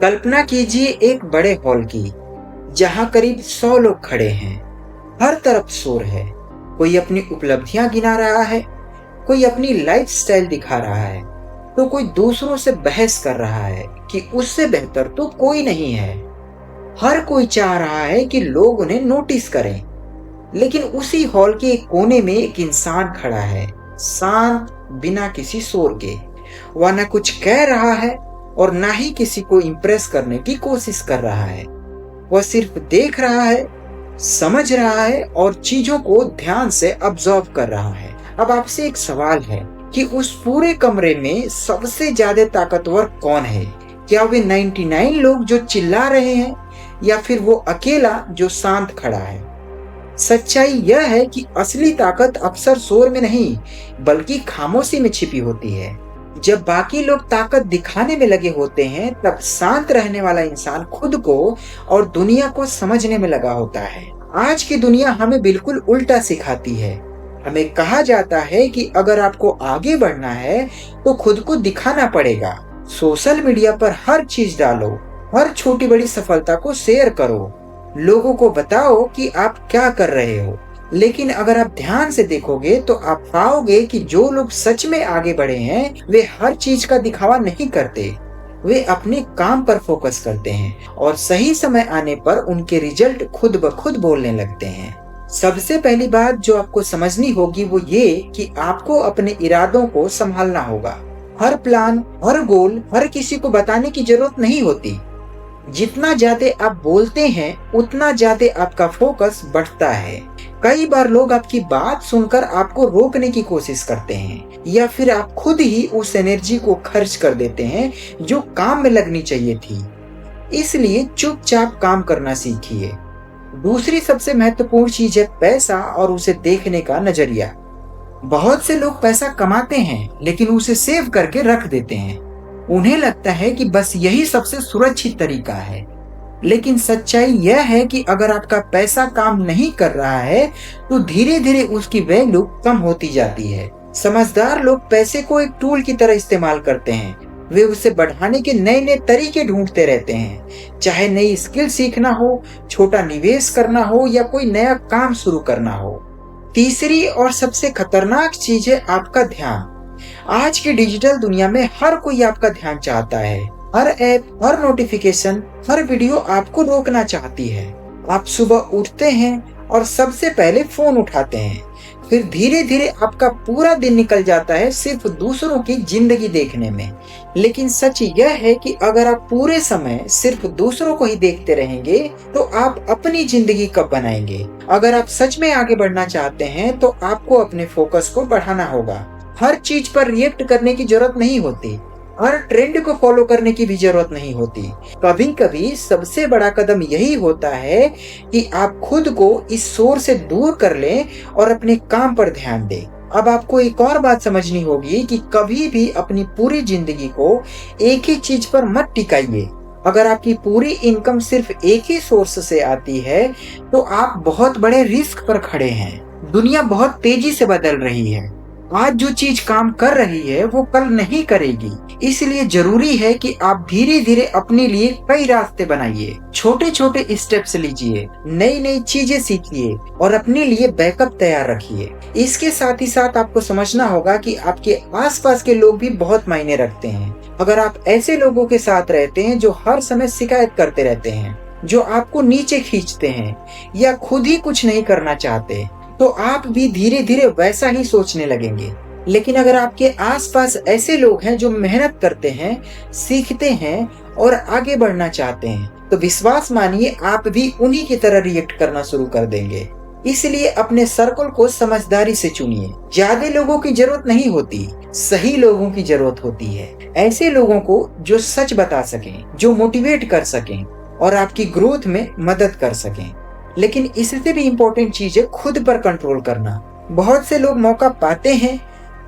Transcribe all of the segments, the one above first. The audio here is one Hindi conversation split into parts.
कल्पना कीजिए एक बड़े हॉल की, जहां करीब 100 लोग खड़े हैं। हर तरफ शोर है। कोई अपनी उपलब्धियां गिना रहा है, कोई अपनी लाइफस्टाइल दिखा रहा है, तो कोई दूसरों से बहस कर रहा है कि उससे बेहतर तो कोई नहीं है। हर कोई चाह रहा है कि लोग उन्हें नोटिस करें, लेकिन उसी हॉल के एक कोने में एक इंसान खड़ा है, शांत, बिना किसी शोर के। वह न कुछ कह रहा है और ना ही किसी को इम्प्रेस करने की कोशिश कर रहा है। वह सिर्फ देख रहा है, समझ रहा है और चीजों को ध्यान से ऑब्जर्व कर रहा है। अब आपसे एक सवाल है कि उस पूरे कमरे में सबसे ज्यादा ताकतवर कौन है? क्या वे 99 लोग जो चिल्ला रहे हैं, या फिर वो अकेला जो शांत खड़ा है? सच्चाई यह है कि असली ताकत अक्सर शोर में नहीं, बल्कि खामोशी में छिपी होती है। जब बाकी लोग ताकत दिखाने में लगे होते हैं, तब शांत रहने वाला इंसान खुद को और दुनिया को समझने में लगा होता है। आज की दुनिया हमें बिल्कुल उल्टा सिखाती है। हमें कहा जाता है कि अगर आपको आगे बढ़ना है तो खुद को दिखाना पड़ेगा। सोशल मीडिया पर हर चीज डालो, हर छोटी बड़ी सफलता को शेयर करो, लोगों को बताओ कि आप क्या कर रहे हो। लेकिन अगर आप ध्यान से देखोगे तो आप पाओगे कि जो लोग सच में आगे बढ़े हैं, वे हर चीज का दिखावा नहीं करते। वे अपने काम पर फोकस करते हैं और सही समय आने पर उनके रिजल्ट खुद ब खुद बोलने लगते हैं। सबसे पहली बात जो आपको समझनी होगी वो ये कि आपको अपने इरादों को संभालना होगा। हर प्लान, हर गोल, हर किसी को बताने की जरूरत नहीं होती। जितना ज्यादा आप बोलते हैं, उतना ज्यादा आपका फोकस बढ़ता है। कई बार लोग आपकी बात सुनकर आपको रोकने की कोशिश करते हैं, या फिर आप खुद ही उस एनर्जी को खर्च कर देते हैं जो काम में लगनी चाहिए थी। इसलिए चुपचाप काम करना सीखिए। दूसरी सबसे महत्वपूर्ण चीज है पैसा और उसे देखने का नजरिया। बहुत से लोग पैसा कमाते हैं, लेकिन उसे सेव करके रख देते हैं। उन्हें लगता है कि बस यही सबसे सुरक्षित तरीका है। लेकिन सच्चाई यह है कि अगर आपका पैसा काम नहीं कर रहा है, तो धीरे धीरे उसकी वैल्यू कम होती जाती है। समझदार लोग पैसे को एक टूल की तरह इस्तेमाल करते हैं। वे उसे बढ़ाने के नए नए तरीके ढूंढते रहते हैं, चाहे नई स्किल सीखना हो, छोटा निवेश करना हो या कोई नया काम शुरू करना हो। तीसरी और सबसे खतरनाक चीज है आपका ध्यान। आज की डिजिटल दुनिया में हर कोई आपका ध्यान चाहता है। हर ऐप, हर नोटिफिकेशन, हर वीडियो आपको रोकना चाहती है। आप सुबह उठते हैं और सबसे पहले फोन उठाते हैं, फिर धीरे धीरे आपका पूरा दिन निकल जाता है सिर्फ दूसरों की जिंदगी देखने में। लेकिन सच यह है कि अगर आप पूरे समय सिर्फ दूसरों को ही देखते रहेंगे, तो आप अपनी जिंदगी कब बनाएंगे? अगर आप सच में आगे बढ़ना चाहते हैं, तो आपको अपने फोकस को बढ़ाना होगा। हर चीज पर रिएक्ट करने की जरूरत नहीं होती, हर ट्रेंड को फॉलो करने की भी जरूरत नहीं होती। कभी कभी सबसे बड़ा कदम यही होता है कि आप खुद को इस शोर से दूर कर लें और अपने काम पर ध्यान दें। अब आपको एक और बात समझनी होगी कि कभी भी अपनी पूरी जिंदगी को एक ही चीज पर मत टिकाइए। अगर आपकी पूरी इनकम सिर्फ एक ही सोर्स से आती है, तो आप बहुत बड़े रिस्क पर खड़े हैं। दुनिया बहुत तेजी से बदल रही है। आज जो चीज काम कर रही है वो कल नहीं करेगी। इसलिए जरूरी है कि आप धीरे धीरे अपने लिए कई रास्ते बनाइए, छोटे छोटे स्टेप्स लीजिए, नई नई चीजें सीखिए और अपने लिए बैकअप तैयार रखिए। इसके साथ ही साथ आपको समझना होगा कि आपके आसपास के लोग भी बहुत मायने रखते हैं। अगर आप ऐसे लोगों के साथ रहते हैं जो हर समय शिकायत करते रहते हैं, जो आपको नीचे खींचते हैं या खुद ही कुछ नहीं करना चाहते, तो आप भी धीरे धीरे वैसा ही सोचने लगेंगे। लेकिन अगर आपके आसपास ऐसे लोग हैं जो मेहनत करते हैं, सीखते हैं और आगे बढ़ना चाहते हैं, तो विश्वास मानिए आप भी उन्हीं की तरह रिएक्ट करना शुरू कर देंगे। इसलिए अपने सर्कल को समझदारी से चुनिए। ज्यादा लोगों की जरूरत नहीं होती, सही लोगों की जरूरत होती है। ऐसे लोगों को जो सच बता सकें, जो मोटिवेट कर सकें और आपकी ग्रोथ में मदद कर सकें। लेकिन इससे भी इम्पोर्टेंट चीज है खुद पर कंट्रोल करना। बहुत से लोग मौका पाते हैं,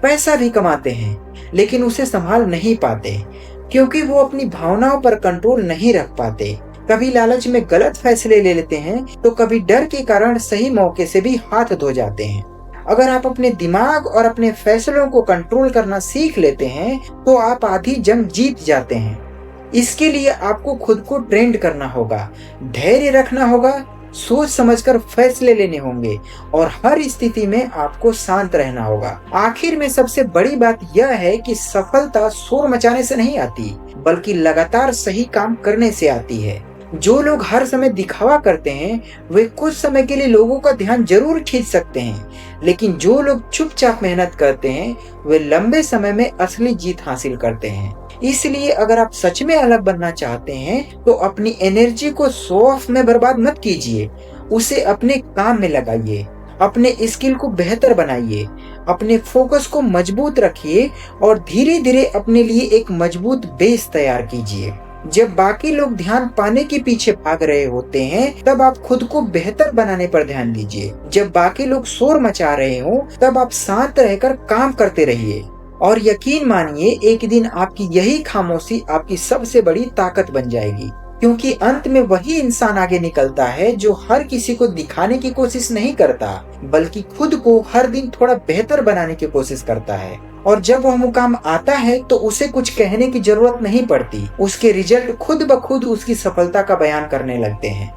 पैसा भी कमाते हैं, लेकिन उसे संभाल नहीं पाते, क्योंकि वो अपनी भावनाओं पर कंट्रोल नहीं रख पाते। कभी लालच में गलत फैसले ले लेते हैं, तो कभी डर के कारण सही मौके से भी हाथ धो जाते हैं। अगर आप अपने दिमाग और अपने फैसलों को कंट्रोल करना सीख लेते हैं, तो आप आधी जंग जीत जाते हैं। इसके लिए आपको खुद को ट्रेंड करना होगा, धैर्य रखना होगा, सोच समझकर फैसले लेने होंगे और हर स्थिति में आपको शांत रहना होगा। आखिर में सबसे बड़ी बात यह है कि सफलता शोर मचाने से नहीं आती, बल्कि लगातार सही काम करने से आती है। जो लोग हर समय दिखावा करते हैं वे कुछ समय के लिए लोगों का ध्यान जरूर खींच सकते हैं, लेकिन जो लोग चुपचाप मेहनत करते हैं वे लंबे समय में असली जीत हासिल करते हैं। इसलिए अगर आप सच में अलग बनना चाहते हैं तो अपनी एनर्जी को शो ऑफ में बर्बाद मत कीजिए, उसे अपने काम में लगाइए, अपने स्किल को बेहतर बनाइए, अपने फोकस को मजबूत रखिए और धीरे धीरे अपने लिए एक मजबूत बेस तैयार कीजिए। जब बाकी लोग ध्यान पाने के पीछे भाग रहे होते हैं तब आप खुद को बेहतर बनाने पर ध्यान दीजिए। जब बाकी लोग शोर मचा रहे हो तब आप शांत रहकर काम करते रहिए और यकीन मानिए एक दिन आपकी यही खामोशी आपकी सबसे बड़ी ताकत बन जाएगी, क्योंकि अंत में वही इंसान आगे निकलता है जो हर किसी को दिखाने की कोशिश नहीं करता, बल्कि खुद को हर दिन थोड़ा बेहतर बनाने की कोशिश करता है। और जब वह मुकाम आता है तो उसे कुछ कहने की जरूरत नहीं पड़ती, उसके रिजल्ट खुद ब खुद उसकी सफलता का बयान करने लगते हैं।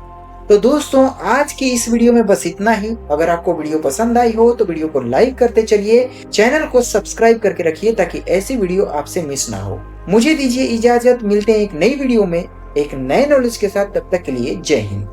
तो दोस्तों आज की इस वीडियो में बस इतना ही। अगर आपको वीडियो पसंद आई हो तो वीडियो को लाइक करते चलिए, चैनल को सब्सक्राइब करके रखिए ताकि ऐसी वीडियो आपसे मिस ना हो। मुझे दीजिए इजाजत, मिलते हैं एक नई वीडियो में एक नए नॉलेज के साथ। तब तक के लिए जय हिंद।